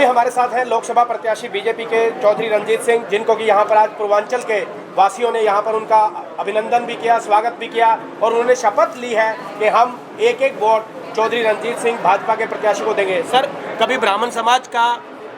अभी हमारे साथ हैं लोकसभा प्रत्याशी बीजेपी के चौधरी रंजीत सिंह, जिनको कि यहाँ पर आज पूर्वांचल के वासियों ने यहाँ पर उनका अभिनंदन भी किया, स्वागत भी किया और उन्होंने शपथ ली है कि हम एक एक वोट चौधरी रंजीत सिंह भाजपा के प्रत्याशी को देंगे। सर, कभी ब्राह्मण समाज का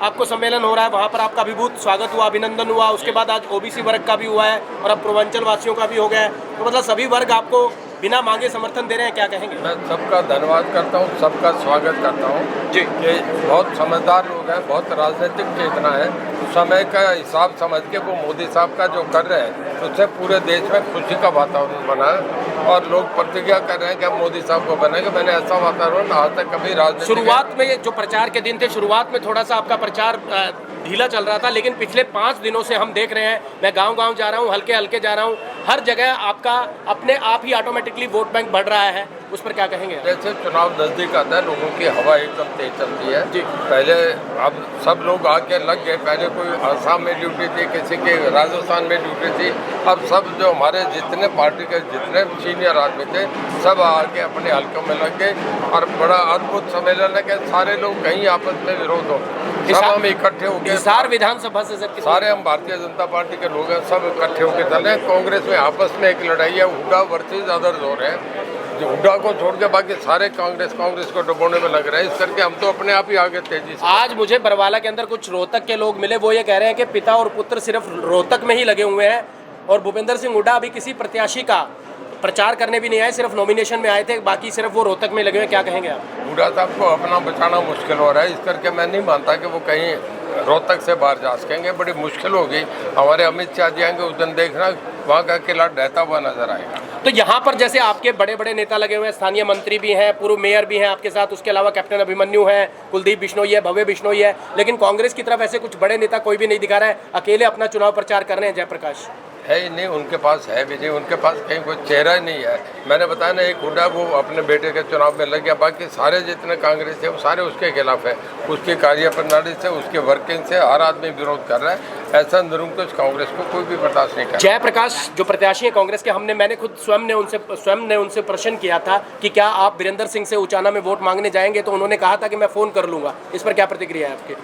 आपको सम्मेलन हो रहा है, वहाँ पर आपका अभिभूत स्वागत हुआ, अभिनंदन हुआ, उसके बाद आज ओबीसी वर्ग का भी हुआ है और अब पूर्वांचल वासियों का भी हो गया है, तो मतलब सभी वर्ग आपको बिना मांगे समर्थन दे रहे हैं, क्या कहेंगे? मैं सबका धन्यवाद करता हूँ, सबका स्वागत करता हूँ जी। ये बहुत समझदार लोग हैं, बहुत राजनीतिक चेतना है, समय का हिसाब समझ के वो मोदी साहब का जो कर रहे हैं उससे पूरे देश में खुशी का वातावरण बना है और लोग प्रतिज्ञा कर रहे हैं कि हम मोदी साहब को बनाएंगे। मैंने ऐसा वातावरण आज तक कभी राजनीति शुरुआत में ये जो प्रचार के दिन थे, शुरुआत में थोड़ा सा आपका प्रचार ढीला चल रहा था, लेकिन पिछले 5 दिनों से हम देख रहे हैं, मैं गांव-गांव जा रहा हूं, हल्के जा रहा हूं, हर जगह आपका अपने आप ही ऑटोमेटिकली वोट बैंक बढ़ रहा है, उस पर क्या कहेंगे? जैसे चुनाव नजदीक आता है, लोगों की हवा एकदम तेज चलती है जी। पहले अब सब लोग आके लग गए, पहले कोई आसाम में ड्यूटी थी, किसी के राजस्थान में ड्यूटी थी, अब सब जो हमारे जितने पार्टी के जितने सीनियर आदमी थे सब आके अपने हल्कों में लग गए और बड़ा अद्भुत सम्मेलन है कि सारे लोग कहीं आपस में विरोध हो, सब हम इकट्ठे हो गए। हिसार विधानसभा से सर सारे हम भारतीय जनता पार्टी के लोग हैं, सब इकट्ठे होकर चल रहे हैं। कांग्रेस में आपस में एक लड़ाई है, हुड्डा वर्सेज अदर्स हो रहे हैं, जो हुड्डा को छोड़ के बाकी सारे कांग्रेस को डुबोने में लग रहे हैं, इस करके हम तो अपने आप ही आगे तेजी से। आज मुझे बरवाला के अंदर कुछ रोहतक के लोग मिले, वो ये कह रहे हैं कि पिता और पुत्र सिर्फ रोहतक में ही लगे हुए हैं और भूपेंद्र सिंह हुड्डा अभी किसी प्रत्याशी का प्रचार करने भी नहीं आए, सिर्फ नॉमिनेशन में आए थे, बाकी सिर्फ वो रोहतक में लगे हुए। क्या कहेंगे आप? हुड्डा साहब को अपना बचाना मुश्किल हो रहा है, इस करके मैं नहीं मानता कि वो कहीं रोहतक से बाहर जा सकेंगे, बड़ी मुश्किल होगी। हमारे अमित शाह जी आएंगे, उस दिन देखना वहाँ का किला ढहता हुआ नजर आएगा। तो यहाँ पर जैसे आपके बड़े बड़े नेता लगे हुए हैं, स्थानीय मंत्री भी हैं, पूर्व मेयर भी हैं आपके साथ, उसके अलावा कैप्टन अभिमन्यु है, कुलदीप बिश्नोई है, भव्य बिश्नोई है, लेकिन कांग्रेस की तरफ ऐसे कुछ बड़े नेता कोई भी नहीं दिखा रहा है, अकेले अपना चुनाव प्रचार कर रहे हैं जयप्रकाश। है ही नहीं, उनके पास है भी नहीं, उनके पास कहीं कोई चेहरा ही नहीं है। मैंने बताया ना, एक हुड्डा वो अपने बेटे के चुनाव में लग गया, बाकी सारे जितने कांग्रेस है वो सारे उसके खिलाफ है, उसकी कार्यप्रणाली से, उसके वर्किंग से हर आदमी विरोध कर रहा है। ऐसा निरंकुश कांग्रेस को कोई भी बर्दाश्त नहीं कर। जयप्रकाश जो प्रत्याशी है कांग्रेस के, मैंने खुद स्वयं ने उनसे प्रश्न किया था कि क्या आप वीरेंद्र सिंह से उचाना में वोट मांगने जाएंगे, तो उन्होंने कहा था कि मैं फ़ोन कर लूँगा। इस पर क्या प्रतिक्रिया है आपकी?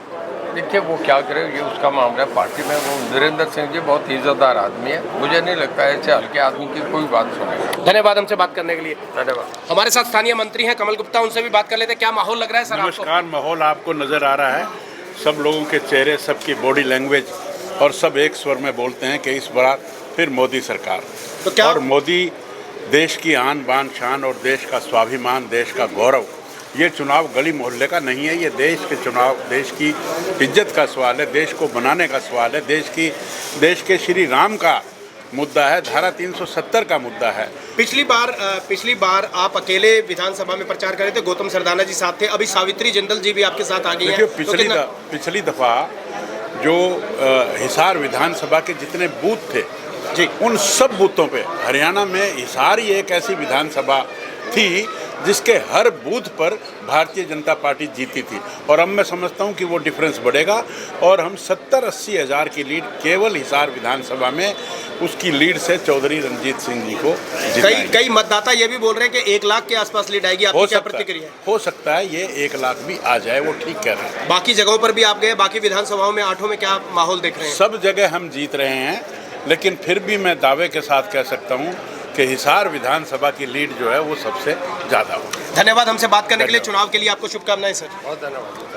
देखिए, वो क्या करे, ये उसका मामला है पार्टी में। वो वीरेंद्र सिंह जी बहुत इज्जतदार आदमी है, मुझे नहीं लगता है ऐसे हल्के आदमी की कोई बात सुनेगा। धन्यवाद हमसे बात करने के लिए। धन्यवाद। हमारे साथ स्थानीय मंत्री हैं कमल गुप्ता, उनसे भी बात कर लेते हैं। क्या माहौल लग रहा है सर? नमस्कार। माहौल आपको नज़र आ रहा है, सब लोगों के चेहरे, सबकी बॉडी लैंग्वेज और सब एक स्वर में बोलते हैं कि इस बार फिर मोदी सरकार। तो क्या और मोदी देश की आन बान शान और देश का स्वाभिमान, देश का गौरव। ये चुनाव गली मोहल्ले का नहीं है, ये देश के चुनाव, देश की इज्जत का सवाल है, देश को बनाने का सवाल है, देश के श्री राम का मुद्दा है, धारा 370 का मुद्दा है। पिछली बार आप अकेले विधानसभा में प्रचार कर रहे थे, गौतम सरदाना जी साथ थे, अभी सावित्री जिंदल जी भी आपके साथ आ गई हैं। पिछली दफा जो हिसार विधानसभा के जितने बूथ थे जी, उन सब बूथों पे हरियाणा में हिसार ही एक ऐसी विधानसभा थी जिसके हर बूथ पर भारतीय जनता पार्टी जीती थी। और अब मैं समझता हूं कि वो डिफरेंस बढ़ेगा और हम 70-80 हज़ार की लीड केवल हिसार विधानसभा में, उसकी लीड से चौधरी रंजीत सिंह जी को जिताएंगे। कई मतदाता ये भी बोल रहे हैं कि 1 लाख के आसपास लीड आएगी। आपकी क्या प्रतिक्रिया है? हो सकता है ये 1 लाख भी आ जाए, वो ठीक कह रहे हैं। बाकी जगहों पर भी आप गए, बाकी विधानसभाओं में 8 में क्या माहौल देख रहे हैं? सब जगह हम जीत रहे हैं, लेकिन फिर भी मैं दावे के साथ कह सकता हूँ कि हिसार विधानसभा की लीड जो है वो सबसे ज़्यादा हो। धन्यवाद हमसे बात करने के लिए। चुनाव के लिए आपको शुभकामनाएं सर। बहुत धन्यवाद।